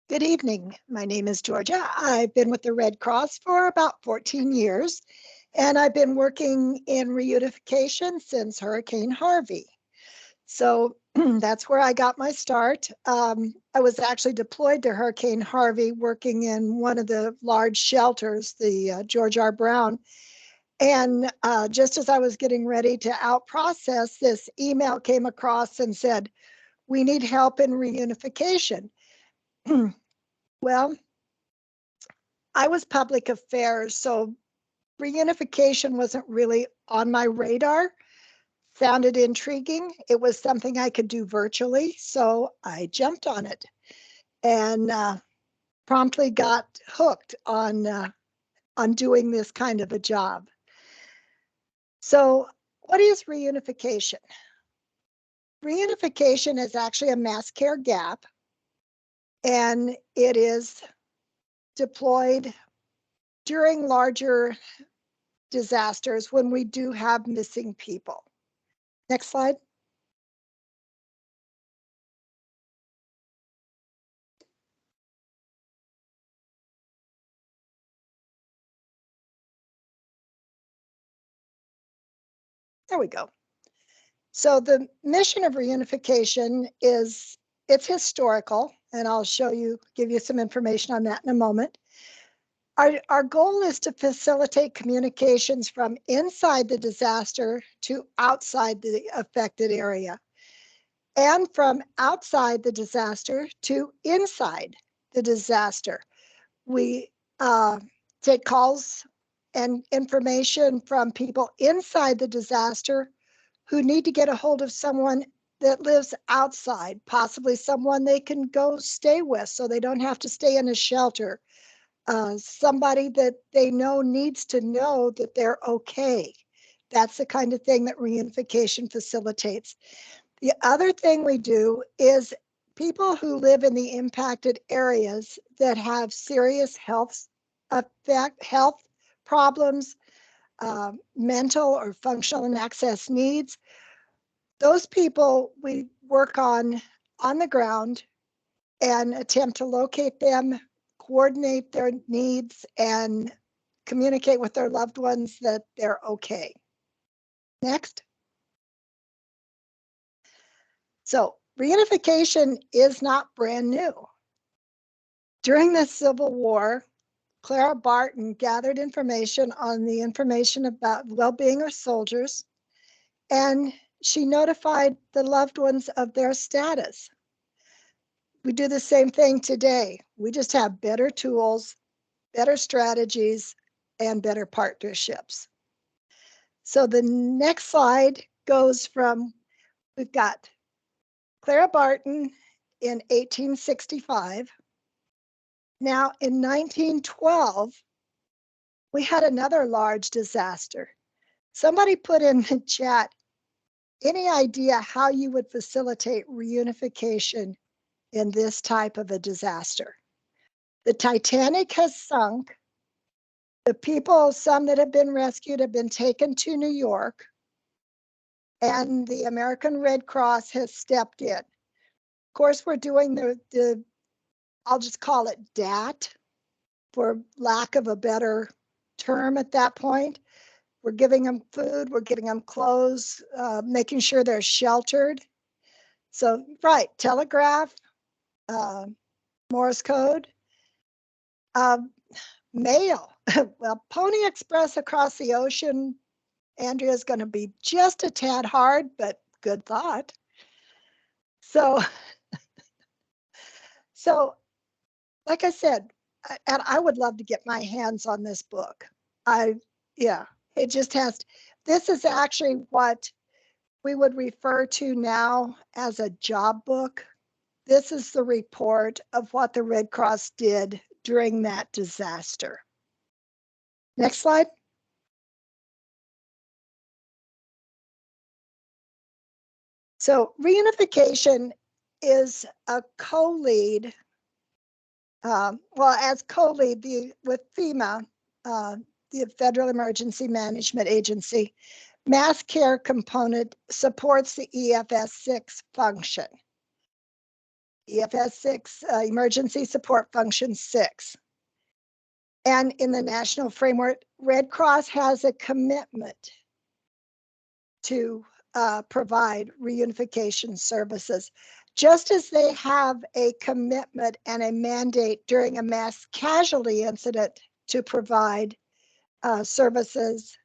Good evening. My name is Georgia. I've been with the Red Cross for about 14 years, and I've been working in reunification since Hurricane Harvey. So that's where I got my start. I was actually deployed to Hurricane Harvey, working in one of the large shelters, the George R. Brown. And just as I was getting ready to out-process, this email came across and said, "We need help in reunification." Well, I was public affairs, so reunification wasn't really on my radar. Found it intriguing. It was something I could do virtually, so I jumped on it and promptly got hooked on doing this kind of a job. So what is reunification? Reunification is actually a mass care gap, and it is deployed during larger disasters when we do have missing people. Next slide. There we go. So the mission of reunification is, it's historical, and I'll give you some information on that in a moment. Our goal is to facilitate communications from inside the disaster to outside the affected area, and from outside the disaster to inside the disaster. We take calls and information from people inside the disaster who need to get a hold of someone that lives outside, possibly someone they can go stay with so they don't have to stay in a shelter. Somebody that they know needs to know that they're okay. That's the kind of thing that reunification facilitates. The other thing we do is people who live in the impacted areas that have serious health problems, mental or functional and access needs. Those people we work on the ground and attempt to locate them, coordinate their needs, and communicate with their loved ones that they're okay. Next. So reunification is not brand new. During the Civil War, Clara Barton gathered information about well-being of soldiers, and she notified the loved ones of their status. We do the same thing today. We just have better tools, better strategies, and better partnerships. So the next slide goes from, we've got Clara Barton in 1865. Now, in 1912, we had another large disaster. Somebody put in the chat, any idea how you would facilitate reunification in this type of a disaster? The Titanic has sunk. The people, some that have been rescued, have been taken to New York, and the American Red Cross has stepped in. Of course, we're doing the I'll just call it DAT, for lack of a better term at that point. We're giving them food, we're getting them clothes, making sure they're sheltered. So, right, telegraph, Morse code, mail. Well, Pony Express across the ocean, Andrea, is going to be just a tad hard, but good thought. So like I said, and I would love to get my hands on this book. It just has, this is actually what we would refer to now as a job book. This is the report of what the Red Cross did during that disaster. Next slide. So reunification is a co-lead, as co-lead with FEMA, the Federal Emergency Management Agency. Mass care component supports the EFS 6 function. EFS 6, Emergency Support Function 6. And in the national framework, Red Cross has a commitment to provide reunification services, just as they have a commitment and a mandate during a mass casualty incident to provide services.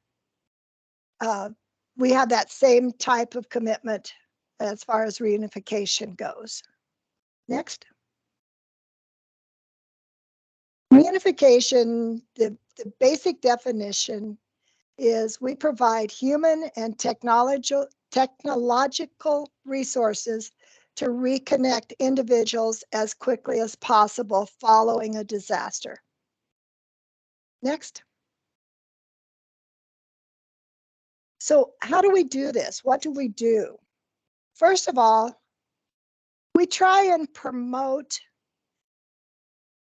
We have that same type of commitment as far as reunification goes. Next. Reunification, the basic definition is we provide human and technological resources to reconnect individuals as quickly as possible following a disaster. Next. So how do we do this? What do we do? First of all, we try and promote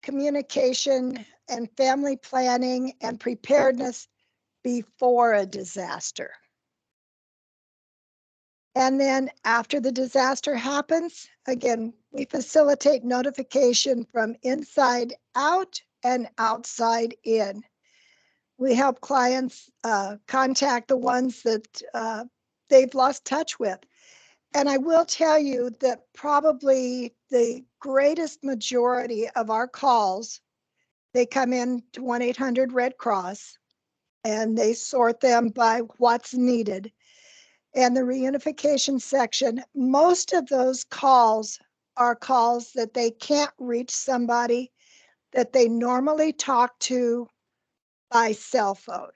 communication and family planning and preparedness before a disaster. And then after the disaster happens, again, we facilitate notification from inside out and outside in. We help clients contact the ones that they've lost touch with. And I will tell you that probably the greatest majority of our calls, they come in to 1-800-RED Cross, and they sort them by what's needed. And the reunification section, most of those calls are calls that they can't reach somebody that they normally talk to by cell phone.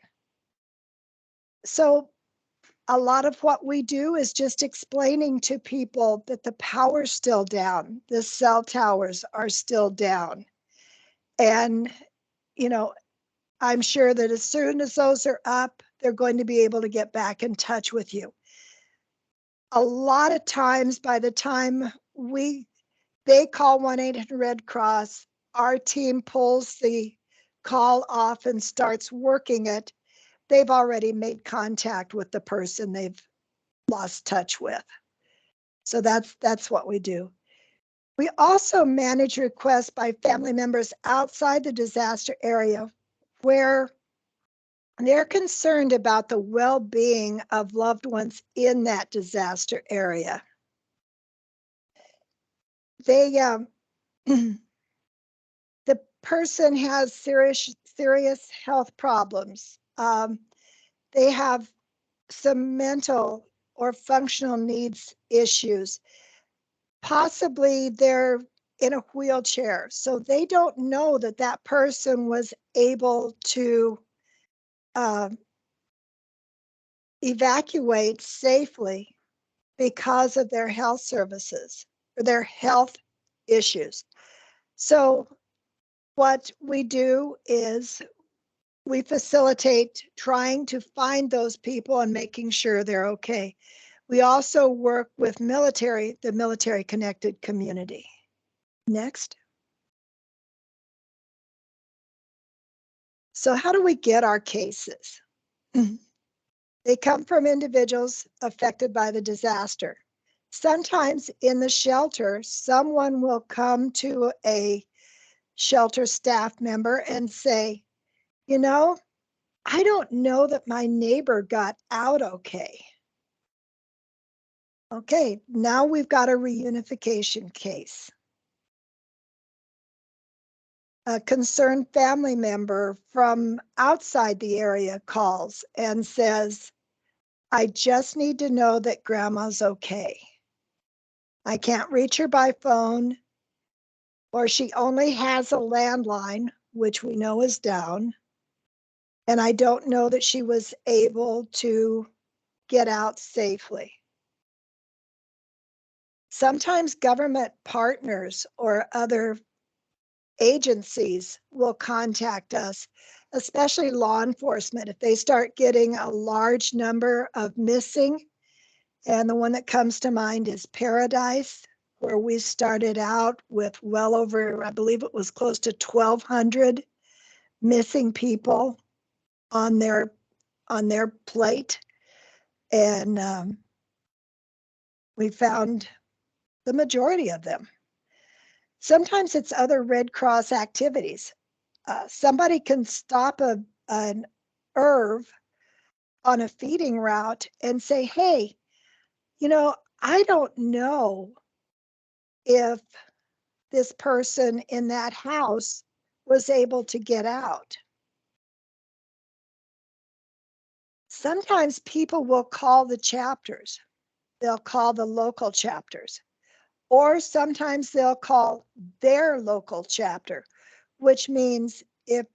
So a lot of what we do is just explaining to people that the power's still down, the cell towers are still down. And, you know, I'm sure that as soon as those are up, they're going to be able to get back in touch with you. A lot of times, by the time they call 1-800-RED Cross, our team pulls the call off and starts working it. They've already made contact with the person they've lost touch with. So that's what we do. We also manage requests by family members outside the disaster area where they're concerned about the well-being of loved ones in that disaster area. They, the person has serious health problems. They have some mental or functional needs issues. Possibly they're in a wheelchair, so they don't know that that person was able to evacuate safely because of their health services or their health issues. So what we do is we facilitate trying to find those people and making sure they're okay. We also work with the military connected community. Next. So how do we get our cases? They come from individuals affected by the disaster. Sometimes in the shelter, someone will come to a shelter staff member and say, you know, I don't know that my neighbor got out okay. Okay, now we've got a reunification case. A concerned family member from outside the area calls and says, I just need to know that grandma's okay. I can't reach her by phone, or she only has a landline, which we know is down, and I don't know that she was able to get out safely. Sometimes government partners or other agencies will contact us, especially law enforcement, if they start getting a large number of missing. And the one that comes to mind is Paradise, where we started out with well over, I believe it was close to 1,200 missing people on their plate. And we found the majority of them. Sometimes it's other Red Cross activities. Somebody can stop an ERV on a feeding route and say, hey, I don't know if this person in that house was able to get out. Sometimes people will call the chapters. They'll call the local chapters, or sometimes they'll call their local chapter, which means if,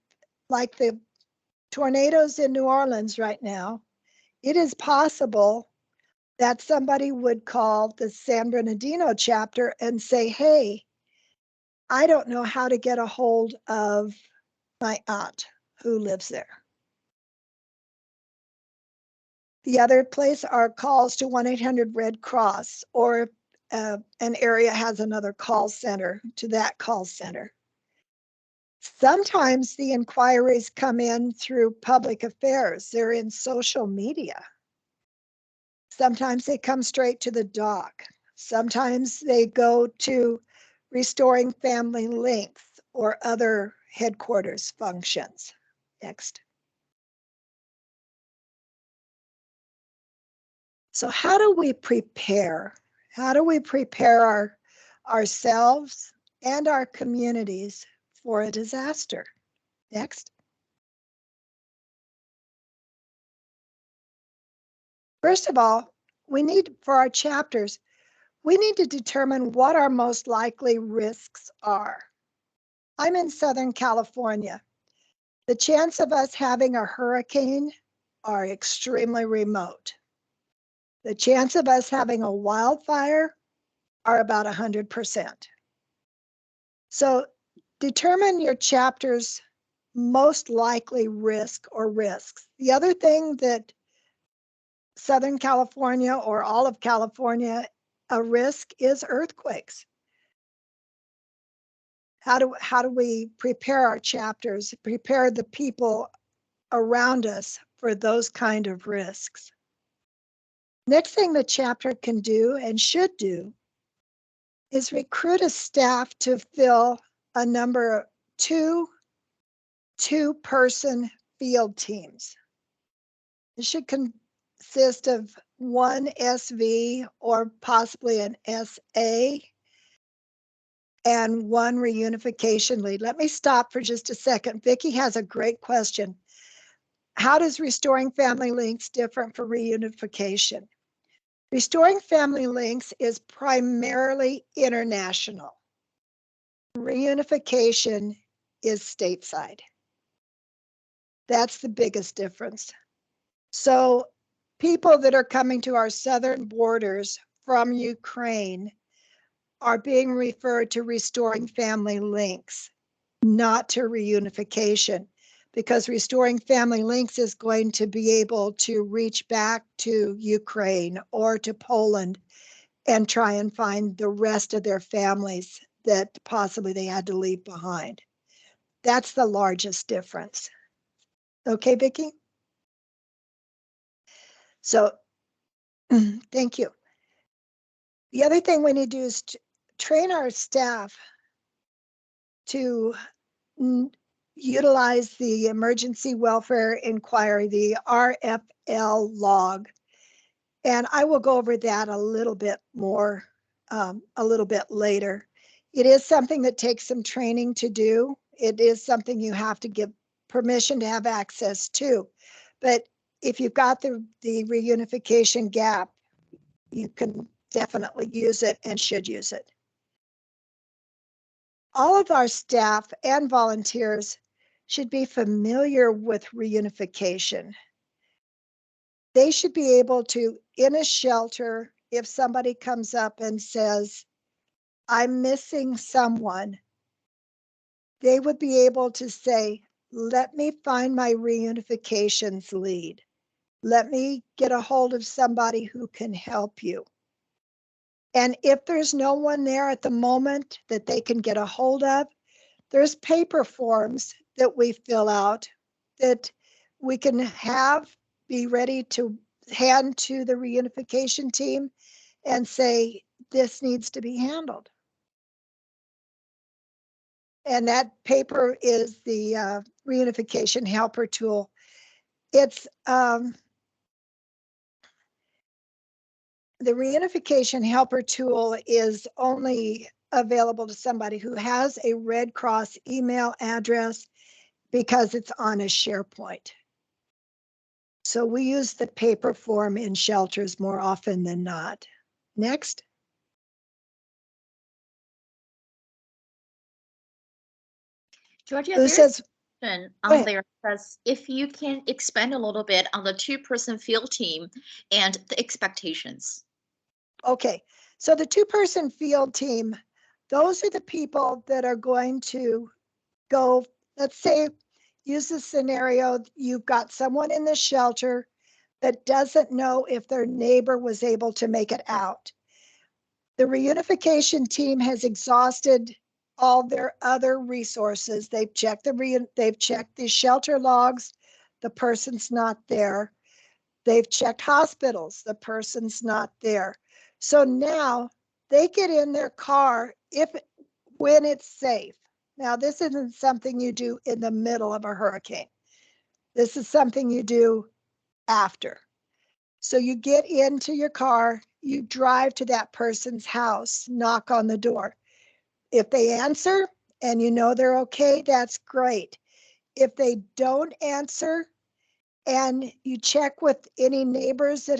like the tornadoes in New Orleans right now, it is possible that somebody would call the San Bernardino chapter and say, hey, I don't know how to get a hold of my aunt who lives there. The other place are calls to 1-800-RED Cross, or an area has another call center to that call center. Sometimes the inquiries come in through public affairs. They're in social media. Sometimes they come straight to the doc. Sometimes they go to Restoring Family Links or other headquarters functions. Next. So how do we prepare? How do we prepare ourselves and our communities for a disaster? Next. First of all, for our chapters, we need to determine what our most likely risks are. I'm in Southern California. The chance of us having a hurricane are extremely remote. The chance of us having a wildfire are about 100%. So determine your chapter's most likely risk or risks. The other thing that Southern California or all of California, a risk is earthquakes. How do we prepare our chapters, prepare the people around us for those kind of risks? Next thing the chapter can do and should do is recruit a staff to fill a number of two-person field teams. It should consist of one SV or possibly an SA and one reunification lead. Let me stop for just a second. Vicki has a great question. How does Restoring Family Links different for reunification? Restoring Family Links is primarily international. Reunification is stateside. That's the biggest difference. So people that are coming to our southern borders from Ukraine are being referred to Restoring Family Links, not to reunification, because Restoring Family Links is going to be able to reach back to Ukraine or to Poland and try and find the rest of their families that possibly they had to leave behind. That's the largest difference. Okay, Vicki? So thank you. The other thing we need to do is train our staff to utilize the Emergency Welfare Inquiry, the RFL log. And I will go over that a little bit more, a little bit later. It is something that takes some training to do. It is something you have to give permission to have access to. But if you've got the reunification gap, you can definitely use it and should use it. All of our staff and volunteers should be familiar with reunification. They should be able to, in a shelter, if somebody comes up and says, I'm missing someone, they would be able to say, let me find my reunifications lead. Let me get a hold of somebody who can help you. And if there's no one there at the moment that they can get a hold of, there's paper forms that we fill out that we can be ready to hand to the reunification team and say, this needs to be handled. And that paper is the Reunification Helper tool. It's the Reunification Helper tool is only available to somebody who has a Red Cross email address because it's on a SharePoint. So we use the paper form in shelters more often than not. Next. Georgia, Who says, on there says if you can expand a little bit on the two-person field team and the expectations. Okay, so the two-person field team, those are the people that are going to go, let's say, use the scenario, you've got someone in the shelter that doesn't know if their neighbor was able to make it out. The reunification team has exhausted all their other resources. They've checked the shelter logs, the person's not there. They've checked hospitals, the person's not there. So now they get in their car when it's safe. Now, this isn't something you do in the middle of a hurricane. This is something you do after. So you get into your car, you drive to that person's house, knock on the door. If they answer and you know they're okay, that's great. If they don't answer and you check with any neighbors that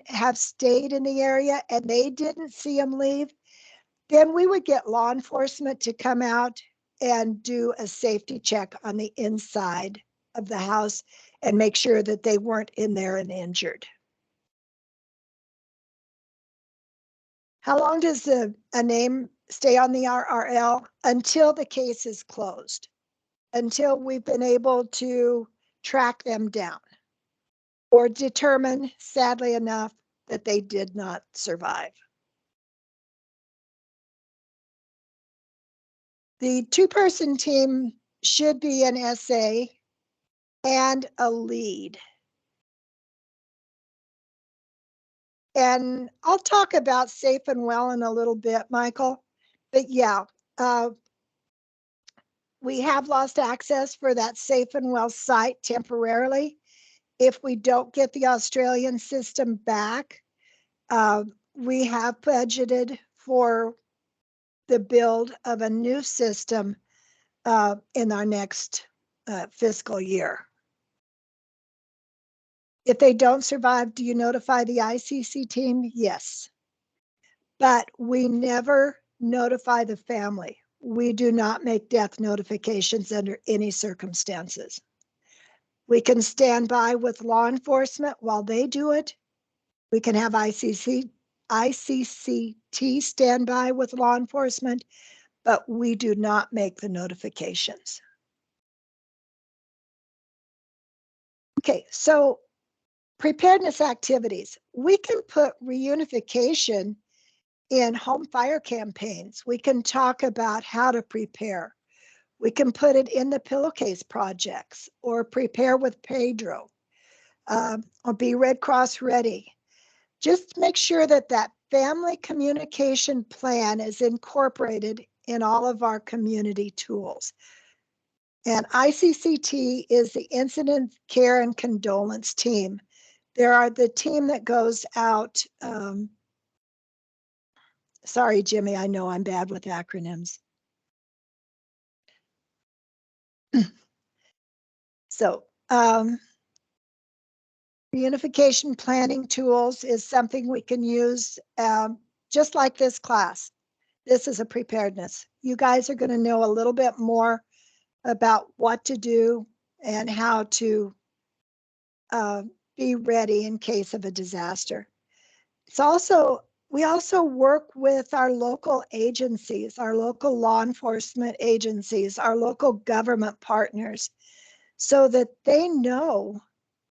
have stayed in the area and they didn't see them leave, then we would get law enforcement to come out and do a safety check on the inside of the house and make sure that they weren't in there and injured. How long does a name stay on the RRL? Until the case is closed, until we've been able to track them down or determine, sadly enough, that they did not survive. The two-person team should be an SA and a lead. And I'll talk about safe and well in a little bit, Michael. But yeah, we have lost access for that safe and well site temporarily. If we don't get the Australian system back, we have budgeted for the build of a new system in our next fiscal year. If they don't survive, do you notify the ICC team? Yes. But we never notify the family. We do not make death notifications under any circumstances. We can stand by with law enforcement while they do it. We can have ICCT stand by with law enforcement, but we do not make the notifications. Okay, so preparedness activities. We can put reunification in home fire campaigns. We can talk about how to prepare. We can put it in the pillowcase projects or prepare with Pedro or be Red Cross ready. Just make sure that that family communication plan is incorporated in all of our community tools. And ICCT is the Incident Care and Condolence team. There are the team that goes out. Sorry, Jimmy, I know I'm bad with acronyms. So reunification planning tools is something we can use just like this class. This is a preparedness. You guys are going to know a little bit more about what to do and how to be ready in case of a disaster. We also work with our local agencies, our local law enforcement agencies, our local government partners, so that they know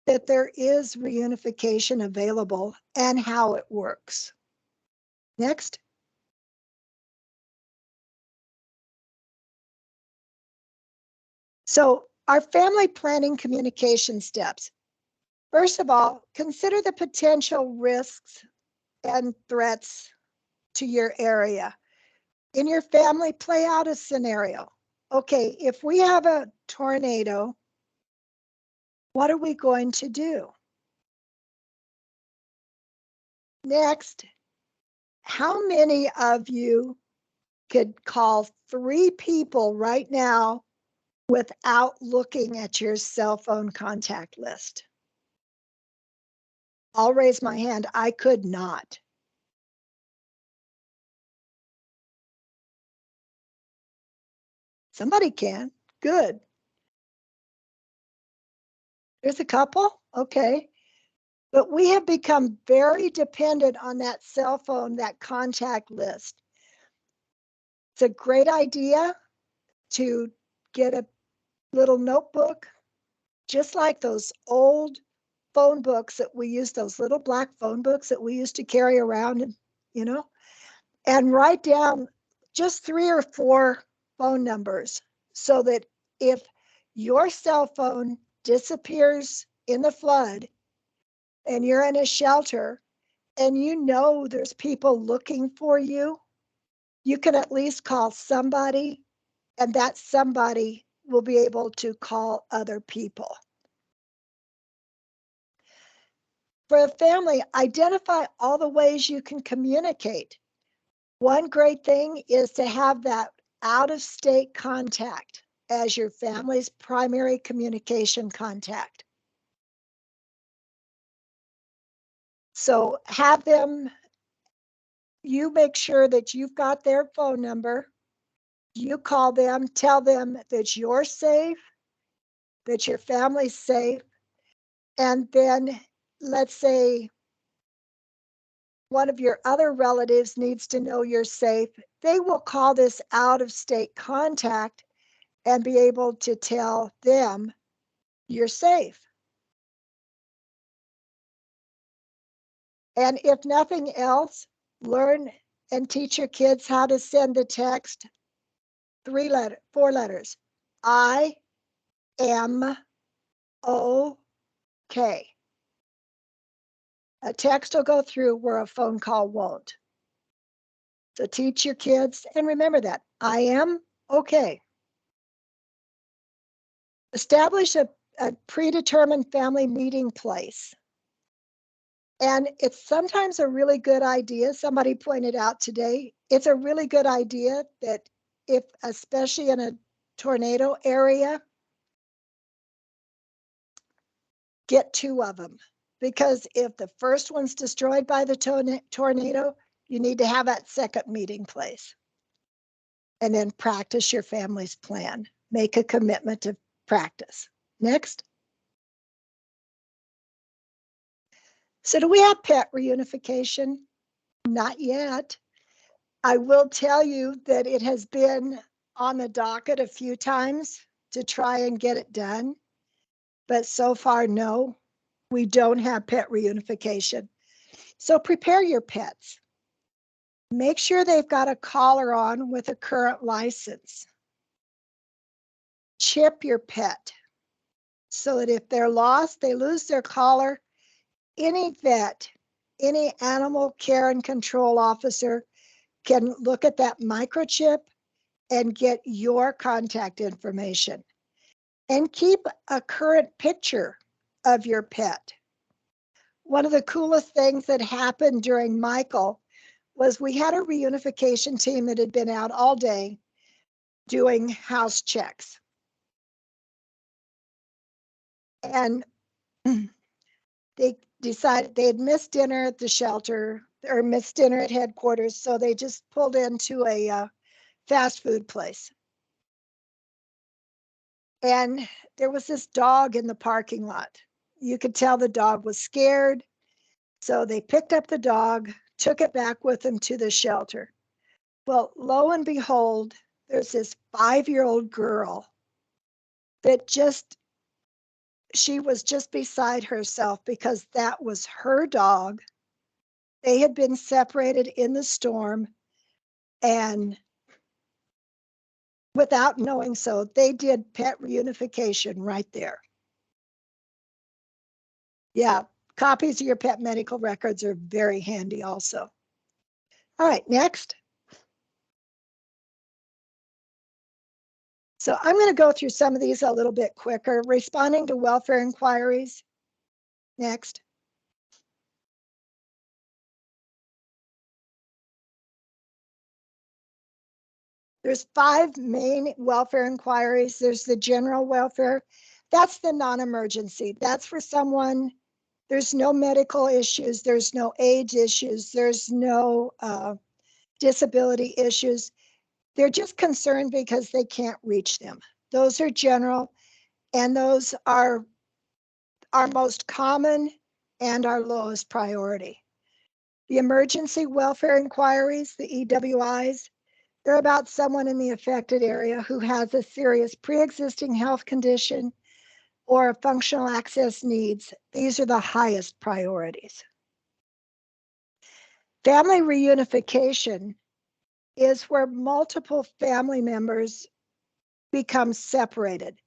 that there is reunification available and how it works. Next. So our family planning communication steps. First of all, consider the potential risks and threats to your area. In your family, play out a scenario. okay, if we have a tornado, what are we going to do? Next, how many of you could call 3 people right now without looking at your cell phone contact list? I'll raise my hand. I could not. Somebody can. Good. There's a couple. Okay. But we have become very dependent on that cell phone, that contact list. It's a great idea to get a little notebook, just like those old phone books that we used, those little black phone books that we used to carry around, and and write down just 3 or 4 phone numbers, so that if your cell phone disappears in the flood and you're in a shelter and there's people looking for you, you can at least call somebody, and that somebody will be able to call other people. For a family, identify all the ways you can communicate. One great thing is to have that out-of-state contact as your family's primary communication contact. So have them, you make sure that you've got their phone number. You call them, tell them that you're safe, that your family's safe, and then let's say one of your other relatives needs to know you're safe. They will call this out-of-state contact and be able to tell them you're safe. And if nothing else, learn and teach your kids how to send the text 4 letters. I am okay. A text will go through where a phone call won't. So teach your kids, and remember that I am okay. Establish a predetermined family meeting place. And it's sometimes a really good idea. Somebody pointed out today, it's a really good idea that if, especially in a tornado area, get 2 of them. Because if the first one's destroyed by the tornado, you need to have that second meeting place. And then practice your family's plan. Make a commitment to practice. Next. So do we have pet reunification? Not yet. I will tell you that it has been on the docket a few times to try and get it done. But so far, no, we don't have pet reunification. So prepare your pets. Make sure they've got a collar on with a current license. Chip your pet so that if they're lost, they lose their collar. Any vet, any animal care and control officer can look at that microchip and get your contact information. And keep a current picture of your pet. One of the coolest things that happened during Michael was we had a reunification team that had been out all day doing house checks. And they decided they had missed dinner at the shelter or missed dinner at headquarters, so they just pulled into a fast food place. And there was this dog in the parking lot. You could tell the dog was scared. So they picked up the dog, took it back with them to the shelter. Well, lo and behold, there's this 5-year-old girl that she was just beside herself because that was her dog. They had been separated in the storm, and without knowing so, they did pet reunification right there. Yeah, copies of your pet medical records are very handy also. All right, next. So I'm going to go through some of these a little bit quicker. Responding to welfare inquiries. Next. There's 5 main welfare inquiries. There's the general welfare. That's the non-emergency. That's for someone, there's no medical issues, there's no age issues, there's no disability issues. They're just concerned because they can't reach them. Those are general, and those are our most common and our lowest priority. The emergency welfare inquiries, the EWIs, they're about someone in the affected area who has a serious pre-existing health condition or functional access needs. These are the highest priorities. Family reunification is where multiple family members become separated.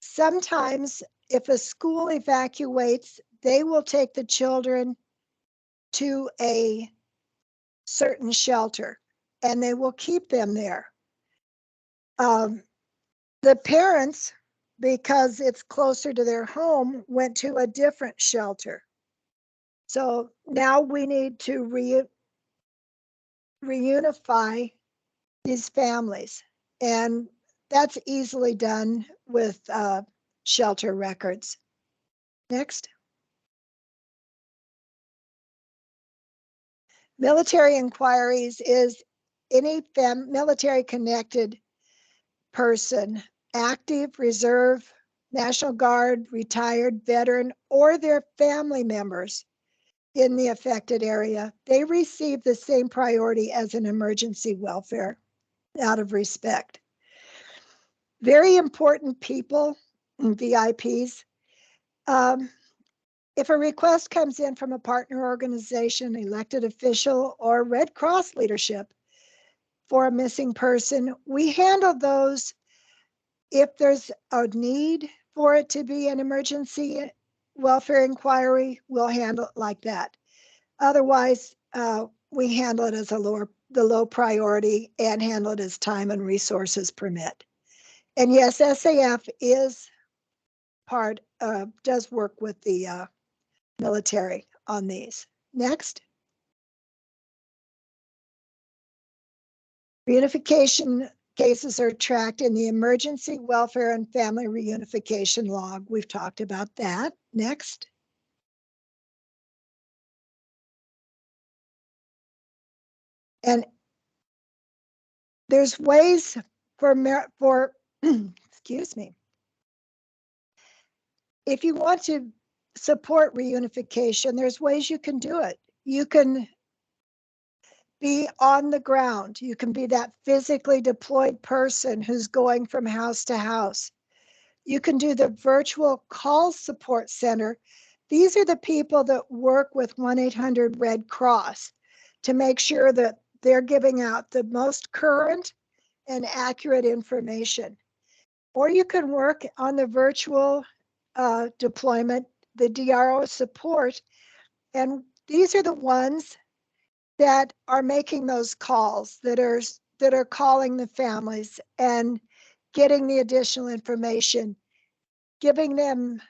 Sometimes if a school evacuates, they will take the children to a certain shelter and they will keep them there. The parents, because it's closer to their home, went to a different shelter. So now we need to reunify these families, and that's easily done with shelter records. Next. Military inquiries is any military connected person, active, reserve, National Guard, retired, veteran, or their family members in the affected area. They receive the same priority as an emergency welfare out of respect. Very important people, VIPs. If a request comes in from a partner organization, elected official, or Red Cross leadership for a missing person, we handle those. If there's a need for it to be an emergency welfare inquiry, we'll handle it like that. Otherwise, we handle it as the low priority and handle it as time and resources permit. And yes, SAF is does work with the military on these. Next. Reunification cases are tracked in the Emergency Welfare and Family Reunification Log. We've talked about that. Next. And there's ways for excuse me. If you want to support reunification, there's ways you can do it. You can be on the ground. You can be that physically deployed person who's going from house to house. You can do the virtual call support center. These are the people that work with 1-800 Red Cross to make sure that they're giving out the most current and accurate information. Or you can work on the virtual deployment, the DRO support, and these are the ones that are making those calls, that are calling the families and getting the additional information, giving them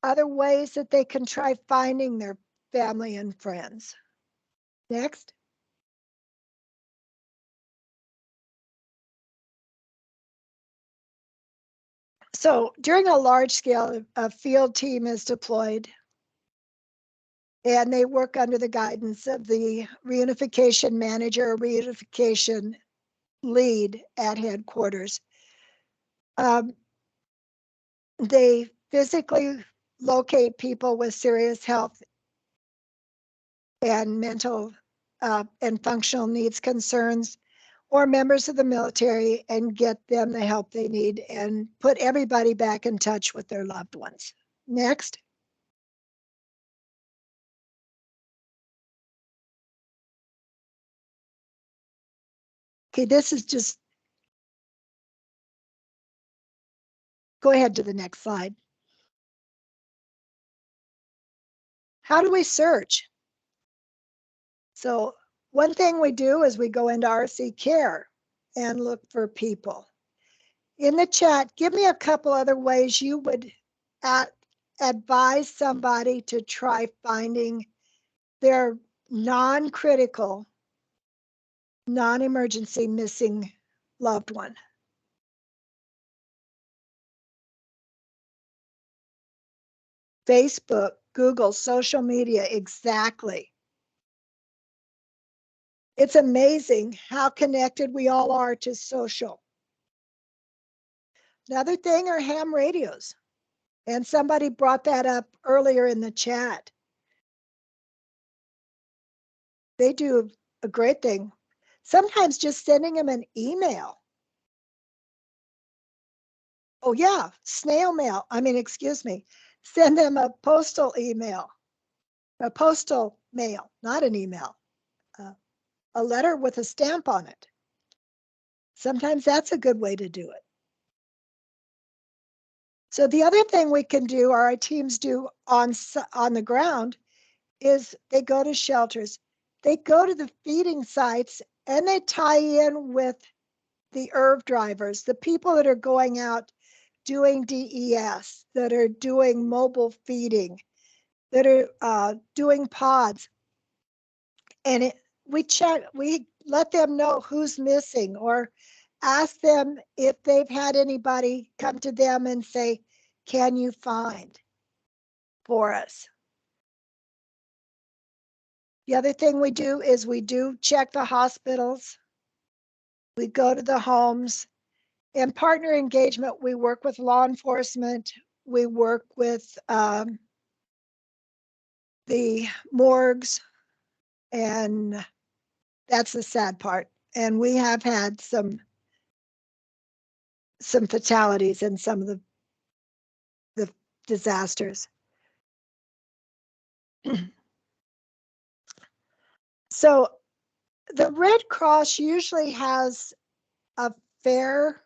other ways that they can try finding their family and friends. Next. So during a large scale, a field team is deployed and they work under the guidance of the reunification manager or reunification lead at headquarters. They physically locate people with serious health and mental and functional needs concerns or members of the military and get them the help they need and put everybody back in touch with their loved ones. Next. Okay, this is just, go ahead to the next slide. How do we search? So one thing we do is we go into RC Care and look for people. in the chat, give me a couple other ways you would advise somebody to try finding their non-critical, non-emergency missing loved one. Facebook, Google, social media, exactly. It's amazing how connected we all are to social. Another thing are ham radios. And somebody brought that up earlier in the chat. They do a great thing. Sometimes just sending them an email. Oh yeah, snail mail. Excuse me. Send them a postal email, a postal mail, not an email, a letter with a stamp on it. Sometimes that's a good way to do it. So the other thing we can do, or our teams do on the ground, is they go to shelters. They go to the feeding sites and they tie in with the IRV drivers, the people that are going out doing DES, that are doing mobile feeding, that are doing pods. And we let them know who's missing, or ask them if they've had anybody come to them and say, can you find for us? The other thing we do is we do check the hospitals. We go to the homes. In partner engagement, we work with law enforcement. We work with the morgues, and that's the sad part. And we have had some fatalities in some of the disasters. So the Red Cross usually has a fair,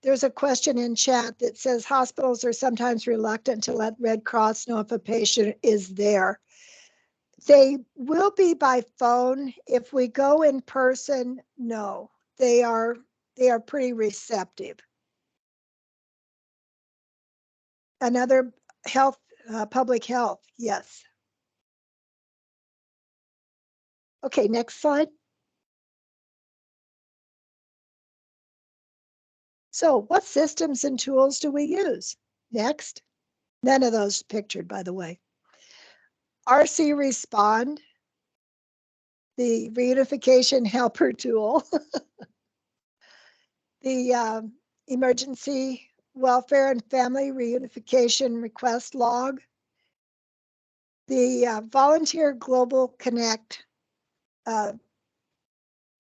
there's a question in chat that says hospitals are sometimes reluctant to let Red Cross know if a patient is there. They will be by phone. If we go in person, no, they are pretty receptive. Another health, public health, yes. Okay, next slide. So what systems and tools do we use? Next. None of those pictured, by the way. RC Respond, the Reunification Helper tool, the Emergency Welfare and Family Reunification Request Log, the Volunteer Global Connect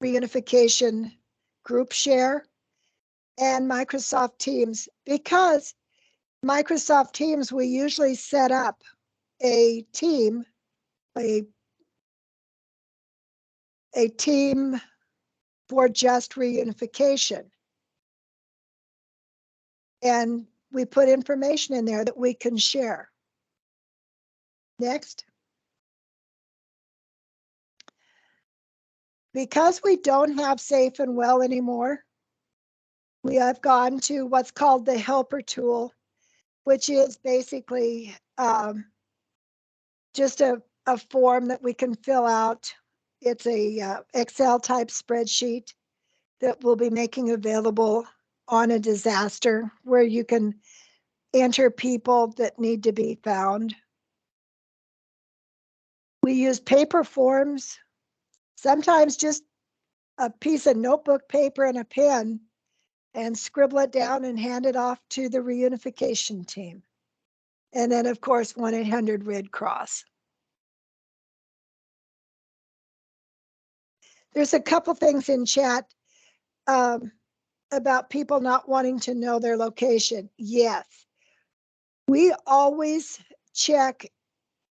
Reunification Group Share, and Microsoft Teams. Because Microsoft Teams, we usually set up a team, a team for just reunification. And we put information in there that we can share. Next. Because we don't have Safe and Well anymore, we have gone to what's called the helper tool, which is basically just a form that we can fill out. It's a Excel type spreadsheet that we'll be making available on a disaster, where you can enter people that need to be found. We use paper forms, sometimes just a piece of notebook paper and a pen, and scribble it down and hand it off to the reunification team. And then, of course, 1-800 Red Cross. There's a couple things in chat about people not wanting to know their location. Yes, we always check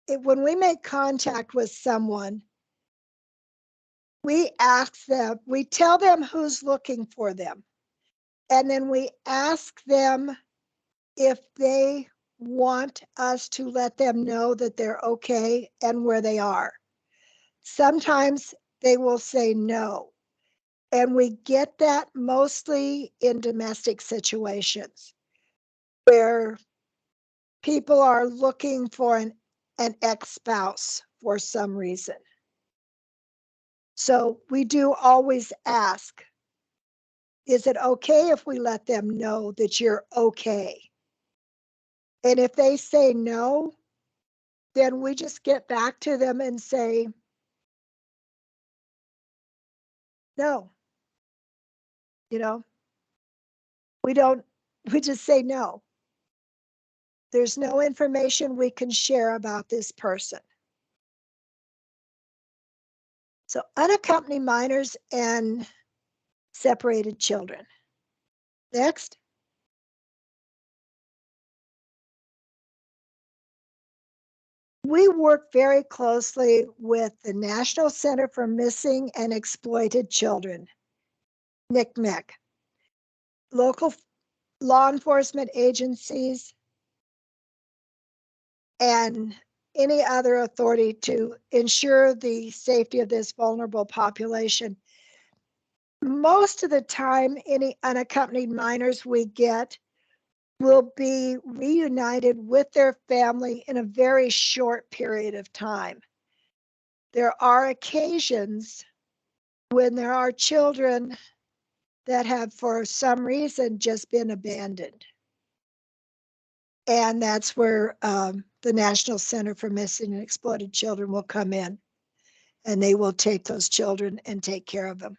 it when we make contact with someone. We ask them, we tell them who's looking for them, and then we ask them if they want us to let them know that they're okay and where they are. Sometimes they will say no. And we get that mostly in domestic situations where people are looking for an ex-spouse for some reason. So we do always ask, is it okay if we let them know that you're okay? And if they say no, then we just get back to them and say, no, you know, we don't, we just say no. There's no information we can share about this person. So unaccompanied minors and separated children. Next. We work very closely with the National Center for Missing and Exploited Children, NCMEC, local law enforcement agencies, and any other authority to ensure the safety of this vulnerable population. Most of the time, any unaccompanied minors we get will be reunited with their family in a very short period of time. There are occasions when there are children that have, for some reason, just been abandoned. And that's where the National Center for Missing and Exploited Children will come in, and they will take those children and take care of them.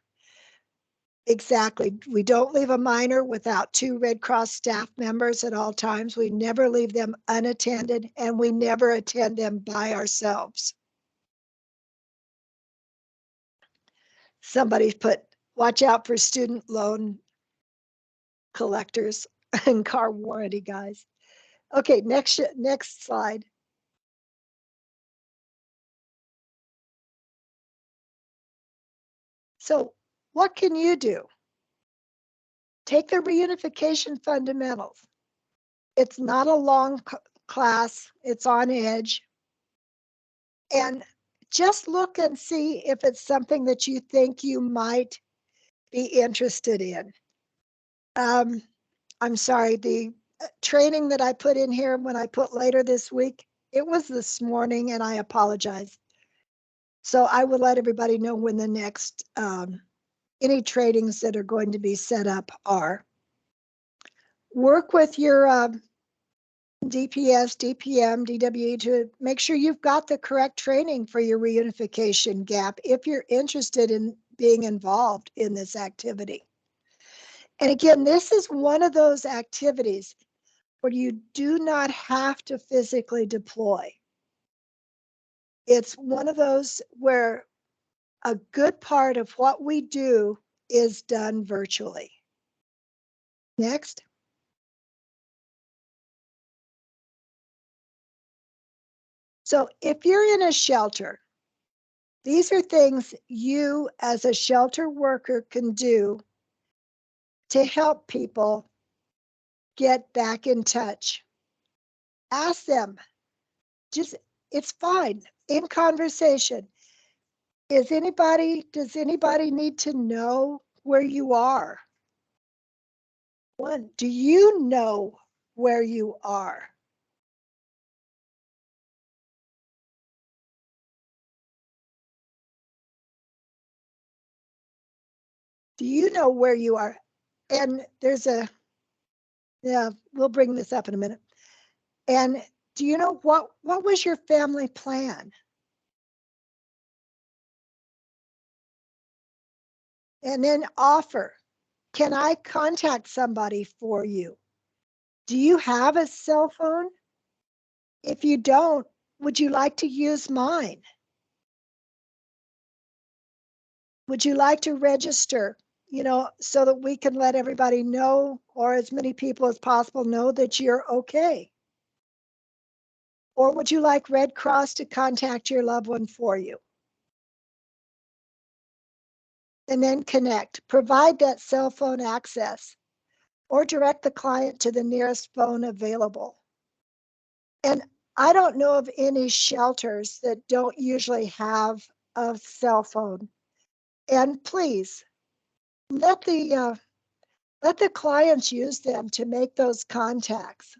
Exactly. We don't leave a minor without 2 Red Cross staff members at all times. We never leave them unattended, and we never attend them by ourselves. Somebody put, watch out for student loan collectors and car warranty guys. Okay, next slide. So what can you do? Take the reunification fundamentals. It's not a long class, it's on edge. And just look and see if it's something that you think you might be interested in. I'm sorry, the training that I put in here when I put later this week, it was this morning, and I apologize. So I will let everybody know when the next any trainings that are going to be set up are. Work with your DPS, DPM, DWE to make sure you've got the correct training for your reunification gap if you're interested in being involved in this activity. And again, this is one of those activities where you do not have to physically deploy. It's one of those where a good part of what we do is done virtually. Next. So if you're in a shelter, these are things you as a shelter worker can do to help people get back in touch. Ask them, just, it's fine, in conversation. Does anybody need to know where you are? One, do you know where you are? Do you know where you are? And we'll bring this up in a minute. And do you know what was your family plan? And then offer, can I contact somebody for you? Do you have a cell phone? If you don't, would you like to use mine? Would you like to register, so that we can let everybody know, or as many people as possible know that you're okay? Or would you like Red Cross to contact your loved one for you? And then connect, provide that cell phone access, or direct the client to the nearest phone available. And I don't know of any shelters that don't usually have a cell phone. And please, let the clients use them to make those contacts.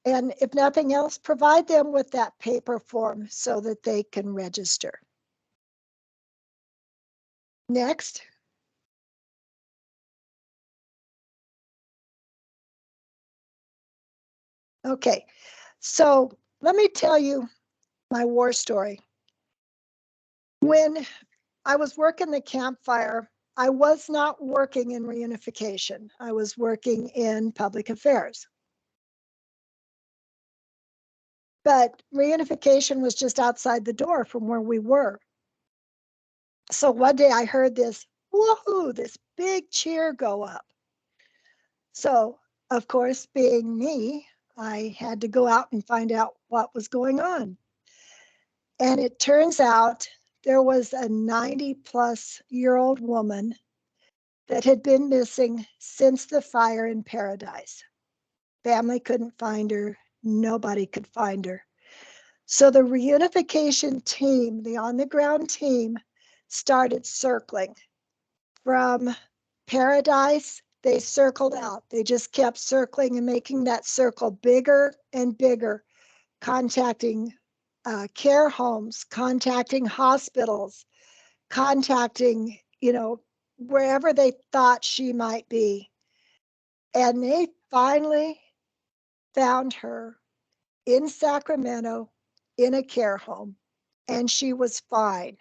And if nothing else, provide them with that paper form so that they can register. Next. Okay, so let me tell you my war story. When I was working the campfire, I was not working in reunification. I was working in public affairs. But reunification was just outside the door from where we were. So one day I heard this, woohoo, this big cheer go up. So, of course, being me, I had to go out and find out what was going on. And it turns out there was a 90-plus-year-old woman that had been missing since the fire in Paradise. Family couldn't find her. Nobody could find her. So the reunification team, the on-the-ground team, started circling. From Paradise, they circled out. They just kept circling and making that circle bigger and bigger, contacting care homes, contacting hospitals, contacting, wherever they thought she might be. And they finally found her in Sacramento in a care home, and she was fine.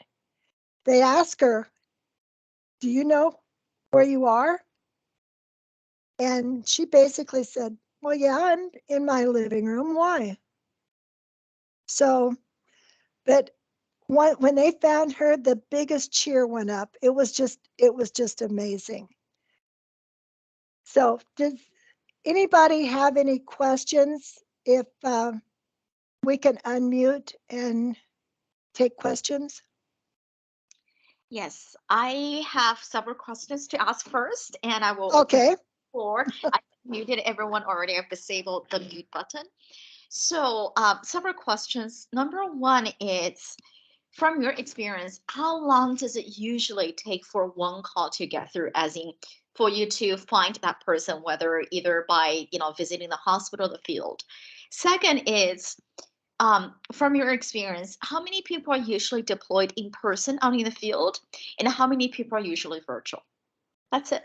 They asked her, "Do you know where you are?" And she basically said, "Well, yeah, I'm in my living room. Why?" So, but when they found her, the biggest cheer went up. It was just amazing. So, does anybody have any questions? If we can unmute and take questions. Yes, I have several questions to ask first, and I will Okay. Or I muted everyone already. I've disabled the mute button. So, several questions. Number one is, from your experience, how long does it usually take for one call to get through, as in for you to find that person, whether either by, visiting the hospital or the field? Second is, from your experience, how many people are usually deployed in person out in the field, and how many people are usually virtual? That's it.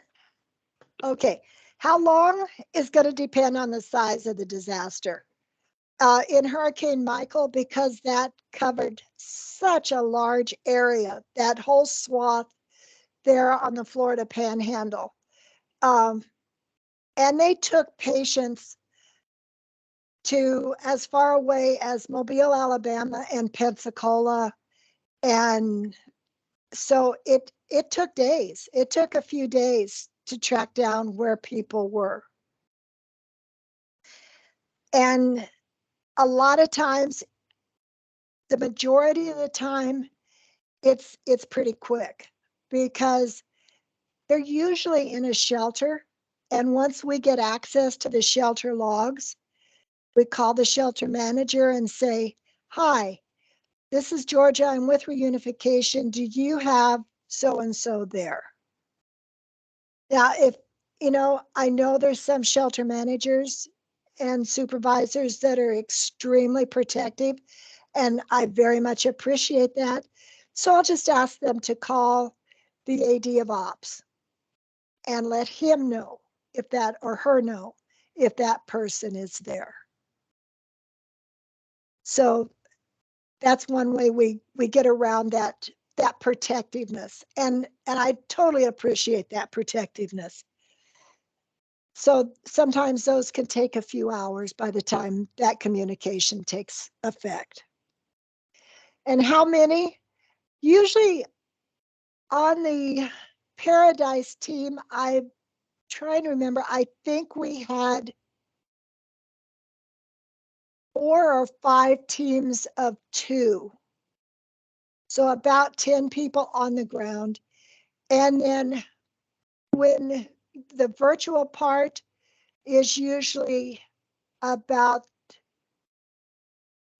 Okay. How long is going to depend on the size of the disaster. In Hurricane Michael, because that covered such a large area, that whole swath there on the Florida Panhandle. And they took patients to as far away as Mobile, Alabama, and Pensacola. And so it took days. It took a few days to track down where people were. And a lot of times, the majority of the time, it's pretty quick because they're usually in a shelter. And once we get access to the shelter logs, we call the shelter manager and say, "Hi, this is Georgia. I'm with Reunification. Do you have so-and-so there?" Now, I know there's some shelter managers and supervisors that are extremely protective, and I very much appreciate that. So I'll just ask them to call the AD of Ops and let him know if that, or her know if that person is there. So that's one way we get around that protectiveness, and I totally appreciate that protectiveness. So sometimes those can take a few hours by the time that communication takes effect. And how many? Usually on the Paradise team, I'm trying to remember, I think we had 4 or 5 teams of 2. So about 10 people on the ground. And then when the virtual part is usually about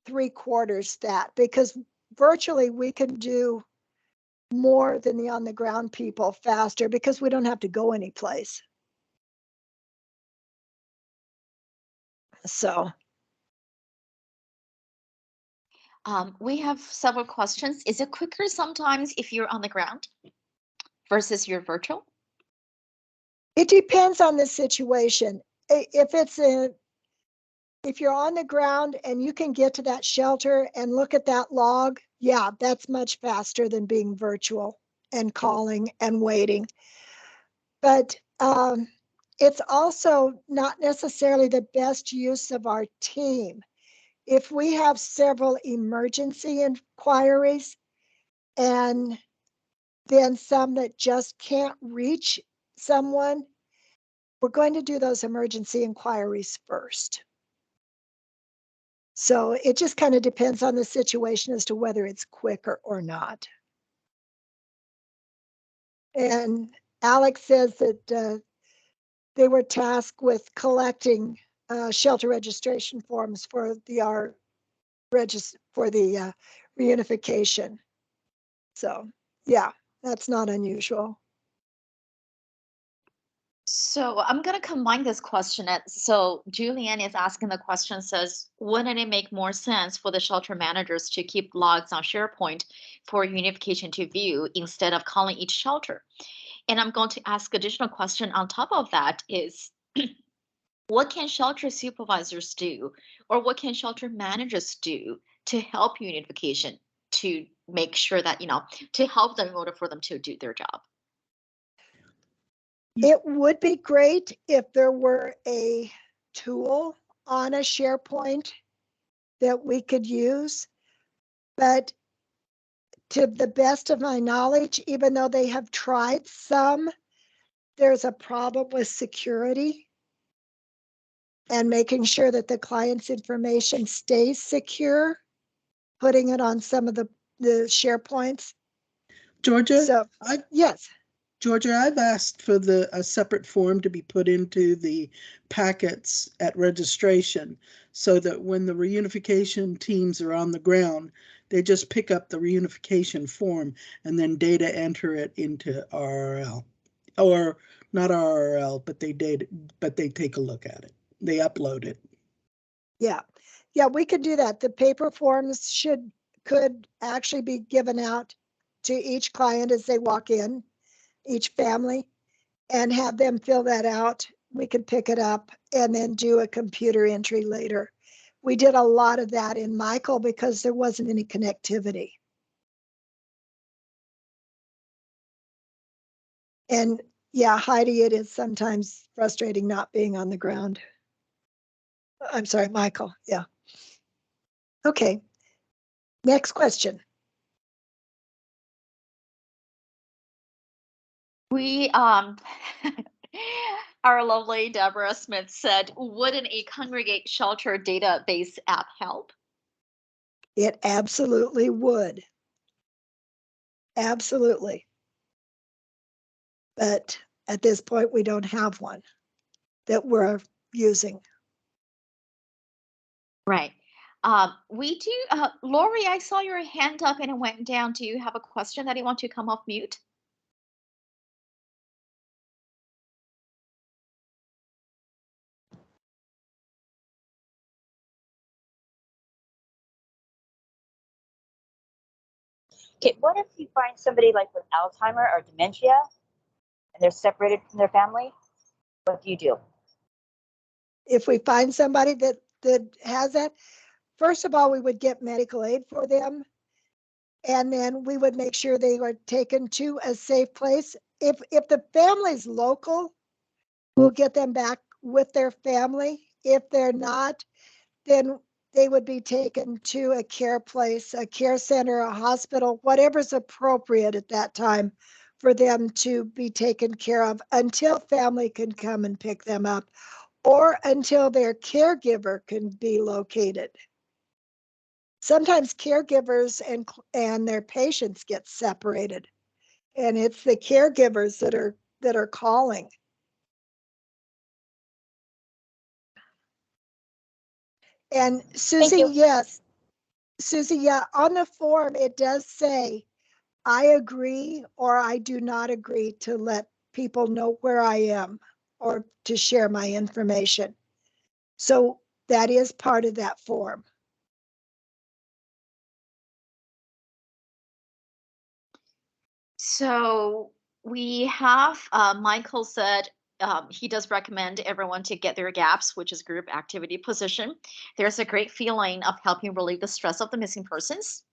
3/4 that, because virtually we can do more than the on-the-ground people faster because we don't have to go anyplace. So we have several questions. Is it quicker sometimes if you're on the ground versus you're virtual? it depends on the situation. If you're on the ground and you can get to that shelter and look at that log, yeah, that's much faster than being virtual and calling and waiting. But it's also not necessarily the best use of our team. If we have several emergency inquiries and then some that just can't reach someone, we're going to do those emergency inquiries first. So it just kind of depends on the situation as to whether it's quicker or not. And Alex says that they were tasked with collecting shelter registration forms for the reunification. So yeah, that's not unusual. So I'm going to combine this question. So Julianne is asking the question, says, wouldn't it make more sense for the shelter managers to keep logs on SharePoint for unification to view instead of calling each shelter? And I'm going to ask additional question on top of that is, what can shelter supervisors do or what can shelter managers do to help unification to make sure that, to help them in order for them to do their job? It would be great if there were a tool on a SharePoint that we could use, but to the best of my knowledge, even though they have tried some, there's a problem with security and making sure that the client's information stays secure, putting it on some of the SharePoints. Georgia, So, yes. Georgia, I've asked for a separate form to be put into the packets at registration so that when the reunification teams are on the ground, they just pick up the reunification form and then data enter it into RRL. Or not RRL, but they take a look at it. They upload it. Yeah. Yeah, we could do that. The paper forms could actually be given out to each client as they walk in, each family, and have them fill that out. We could pick it up and then do a computer entry later. We did a lot of that in Michael because there wasn't any connectivity. And yeah, Heidi, it is sometimes frustrating not being on the ground. I'm sorry, Michael. Yeah. Okay. Next question. We our lovely Deborah Smith said, wouldn't a congregate shelter database app help? It absolutely would. Absolutely. But at this point, we don't have one that we're using. Right. We do, Lori, I saw your hand up and it went down. Do you have a question that you want to come off mute? Okay, what if you find somebody like with Alzheimer or dementia and they're separated from their family? What do you do? If we find somebody that has that, first of all, we would get medical aid for them. And then we would make sure they were taken to a safe place. If the family's local, we'll get them back with their family. If they're not, then they would be taken to a care place, a care center, a hospital, whatever's appropriate at that time for them to be taken care of until family can come and pick them up or until their caregiver can be located. Sometimes caregivers and their patients get separated, and it's the caregivers that are calling. And Susie, yes, Susie, yeah, on the form it does say I agree or I do not agree to let people know where I am or to share my information. So that is part of that form. So we have Michael said he does recommend everyone to get their GAPS, which is group activity position. There's a great feeling of helping relieve the stress of the missing persons.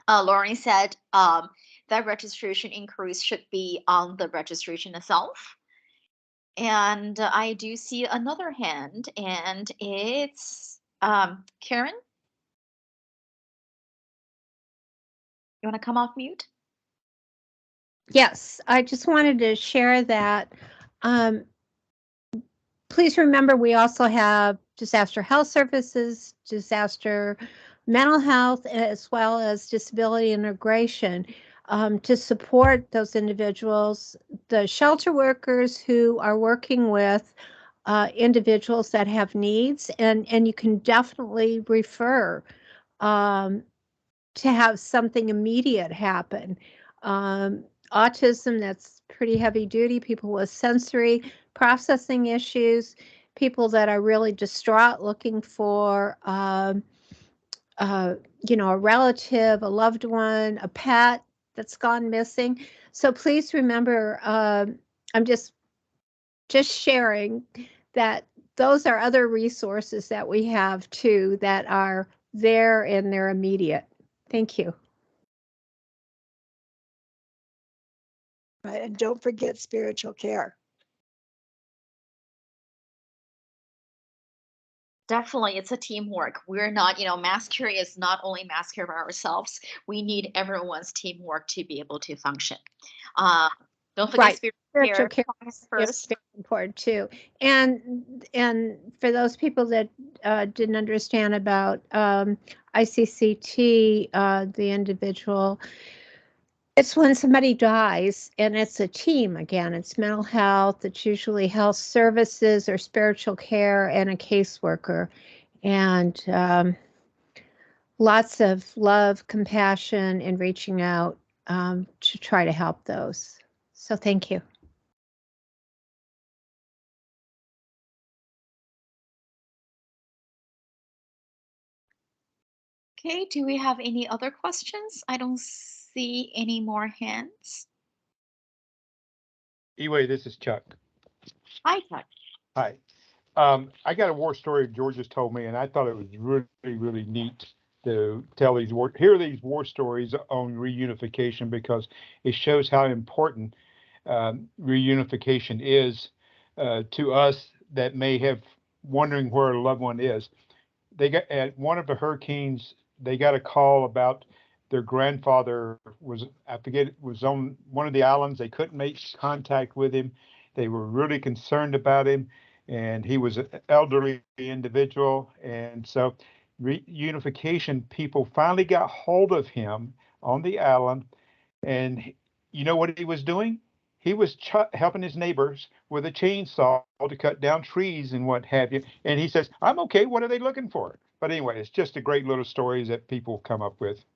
Lauren said that registration increase should be on the registration itself. And I do see another hand, and it's Karen. You want to come off mute? Yes, I just wanted to share that. Please remember, we also have disaster health services, disaster mental health, as well as disability integration to support those individuals, the shelter workers who are working with individuals that have needs, and you can definitely refer to have something immediate happen. Autism, that's pretty heavy duty, people with sensory processing issues, people that are really distraught looking for, a relative, a loved one, a pet that's gone missing. So please remember, I'm just sharing that those are other resources that we have too that are there and they're immediate. Thank you. Right. And don't forget spiritual care. Definitely, it's a teamwork. We're not, mass care is not only mass care for ourselves. We need everyone's teamwork to be able to function. Don't forget Right. spiritual care is first. very important too. And for those people that didn't understand about ICCT, the individual, it's when somebody dies and it's a team again. It's mental health, it's usually health services or spiritual care and a caseworker. And lots of love, compassion, and reaching out to try to help those. So thank you. Okay, do we have any other questions? I don't see any more hands. Anyway, this is Chuck. Hi, Chuck. Hi. I got a war story George just told me, and I thought it was really, really neat to tell hear these war stories on reunification, because it shows how important reunification is to us that may have wondering where a loved one is. They got at one of the hurricanes, they got a call about their grandfather was on one of the islands. They couldn't make contact with him. They were really concerned about him, and he was an elderly individual. And so reunification people finally got hold of him on the island. And you know what he was doing? He was helping his neighbors with a chainsaw to cut down trees and what have you. And he says, I'm okay. What are they looking for? But anyway, it's just a great little stories that people come up with.